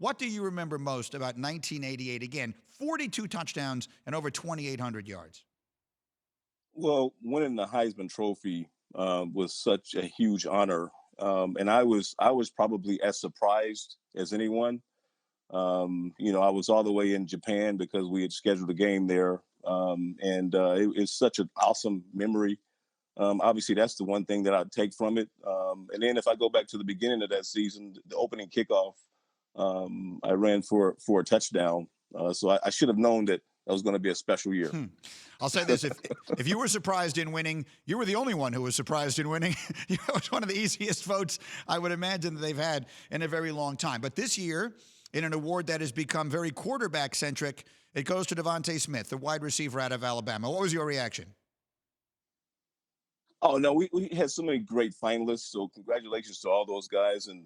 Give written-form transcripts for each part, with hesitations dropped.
What do you remember most about 1988? Again, 42 touchdowns and over 2,800 yards. Well, winning the Heisman Trophy was such a huge honor, and I was probably as surprised as anyone. I was all the way in Japan because we had scheduled a game there, and it's such an awesome memory. Obviously, that's the one thing that I'd take from it. And then if I go back to the beginning of that season, the opening kickoff, I ran for a touchdown. So I should have known that that was going to be a special year. I'll say this: if you were surprised in winning, you were the only one who was surprised in winning. It was one of the easiest votes I would imagine that they've had in a very long time. But this year, in an award that has become very quarterback centric, it goes to DeVonta Smith, the wide receiver out of Alabama. What was your reaction? Oh no, we had so many great finalists. So congratulations to all those guys and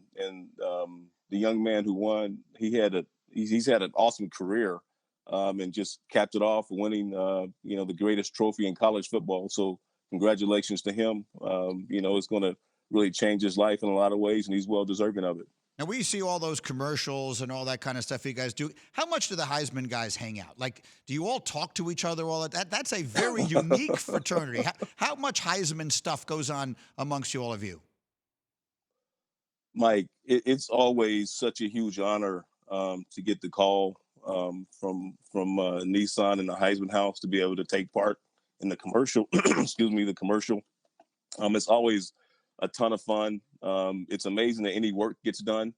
the young man who won. He's had an awesome career, and just capped it off winning the greatest trophy in college football. So congratulations to him. It's going to really change his life in a lot of ways, and he's well deserving of it. Now, we see all those commercials and all that kind of stuff you guys do. How much do the Heisman guys hang out? Like, do you all talk to each other all that? That's a very unique fraternity. How much Heisman stuff goes on amongst you, all of you? Mike, it's always such a huge honor to get the call from Nissan and the Heisman House to be able to take part in the commercial. Excuse me, the commercial. It's always a ton of fun. It's amazing that any work gets done,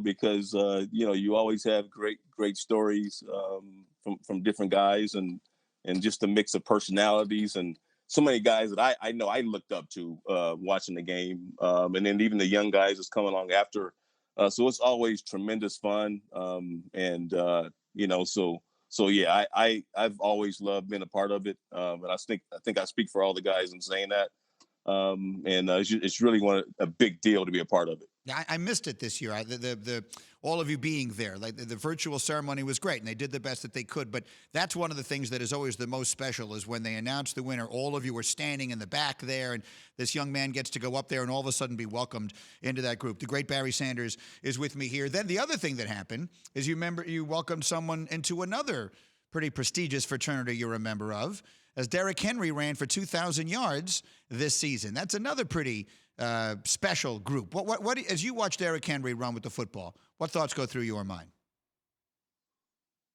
because you always have great stories from different guys and just a mix of personalities and so many guys that I know I looked up to watching the game, and then even the young guys that's coming along after. So it's always tremendous fun, so yeah, I've always loved being a part of it, and I think I speak for all the guys in saying that. It's really a big deal to be a part of it. Yeah, I missed it this year. The all of you being there, like the virtual ceremony was great, and they did the best that they could. But that's one of the things that is always the most special is when they announce the winner. All of you were standing in the back there, and this young man gets to go up there and all of a sudden be welcomed into that group. The great Barry Sanders is with me here. Then the other thing that happened is you welcomed someone into another pretty prestigious fraternity you're a member of, as Derrick Henry ran for 2,000 yards this season. That's another pretty special group. What as you watch Derrick Henry run with the football, what thoughts go through your mind?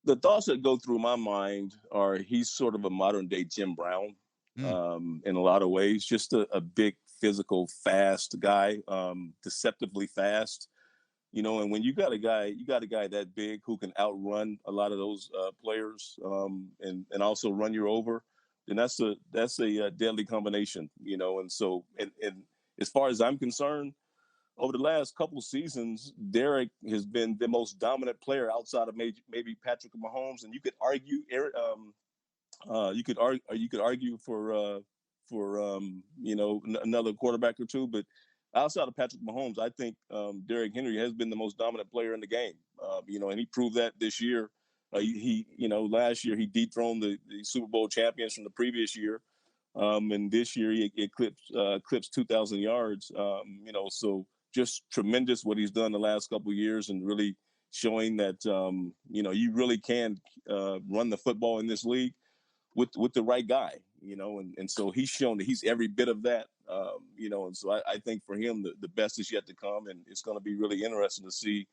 The thoughts that go through my mind are he's sort of a modern day Jim Brown, Mm. in a lot of ways. Just a big, physical, fast guy, deceptively fast. And when you got a guy that big who can outrun a lot of those players, and also run you over, then that's a deadly combination. And so and as far as I'm concerned, over the last couple of seasons, Derek has been the most dominant player outside of maybe Patrick Mahomes, and you could argue, you could argue for another quarterback or two, but outside of Patrick Mahomes, I think Derrick Henry has been the most dominant player in the game. And he proved that this year. Last year he dethroned the Super Bowl champions from the previous year, and this year he eclipsed 2,000 yards. So just tremendous what he's done the last couple of years, and really showing that you really can run the football in this league with the right guy, and so he's shown that he's every bit of that, and so I think for him the best is yet to come, and it's going to be really interesting to see,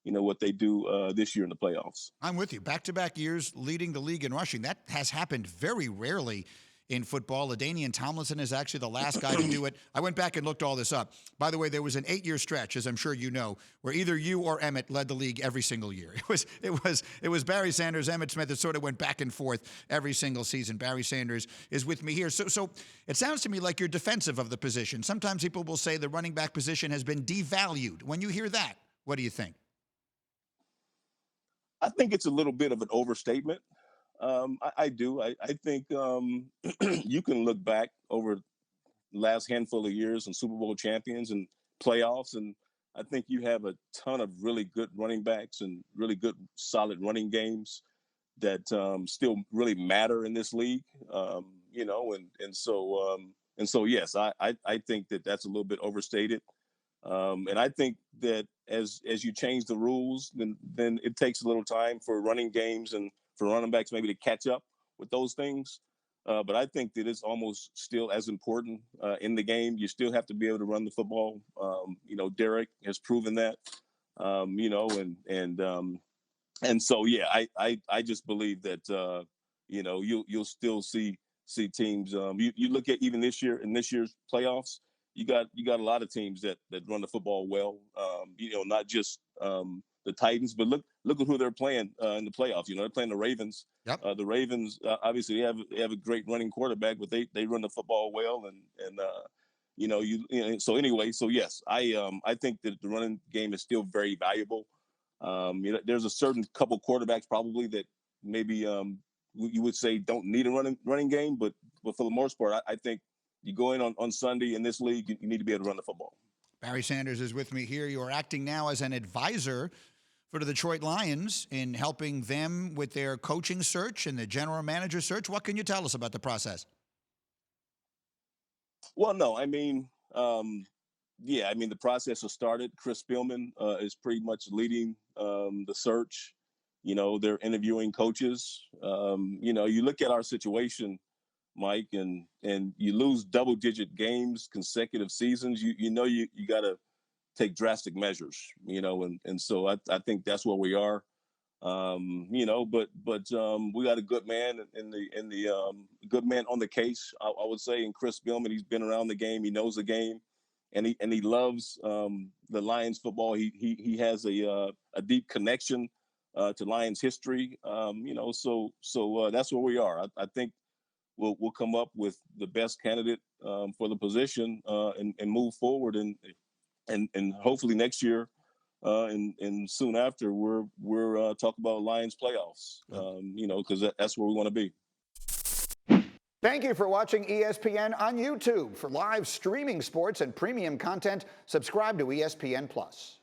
what they do this year in the playoffs. I'm with you. Back-to-back years leading the league in rushing. That has happened very rarely in football. LaDainian Tomlinson is actually the last guy to do it. I went back and looked all this up. By the way, there was an 8-year stretch, as I'm sure you know, where either you or Emmett led the league every single year. It was Barry Sanders, Emmett Smith. It sort of went back and forth every single season. Barry Sanders is with me here. So it sounds to me like you're defensive of the position. Sometimes people will say the running back position has been devalued. When you hear that, what do you think? I think it's a little bit of an overstatement. I do. I think you can look back over the last handful of years and Super Bowl champions and playoffs, and I think you have a ton of really good running backs and really good, solid running games that still really matter in this league. And so yes, I think that that's a little bit overstated. And I think that as you change the rules, then it takes a little time for running games and for running backs maybe to catch up with those things. But I think that it's almost still as important in the game. You still have to be able to run the football. Derrick has proven that. And so yeah, I just believe that you'll still see teams. You look at even this year in this year's playoffs, you got a lot of teams that run the football well. Not just the Titans, but look at who they're playing in the playoffs. They're playing the Ravens. Yep. The Ravens obviously they have a great running quarterback, but they run the football well, so anyway, so yes, I think that the running game is still very valuable. There's a certain couple quarterbacks probably that maybe you would say don't need a running game, but for the most part, I think you go in on Sunday in this league, you need to be able to run the football. Barry Sanders is with me here. You are acting now as an advisor for the Detroit Lions in helping them with their coaching search and the general manager search. What can you tell us about the process? Well, no, the process has started. Chris Spielman is pretty much leading the search. They're interviewing coaches. You look at our situation, Mike, and you lose double-digit games, consecutive seasons. You got to take drastic measures. And so I think that's where we are. But we got a good man in the good man on the case. I would say in Chris Spielman. He's been around the game. He knows the game. And he loves the Lions football. He has a deep connection to Lions history. So that's where we are. I think we'll come up with the best candidate for the position and move forward and hopefully next year and soon after we're talking about Lions playoffs. Because that's where we want to be. Thank you for watching ESPN on YouTube. For live streaming sports and premium content, subscribe to ESPN+.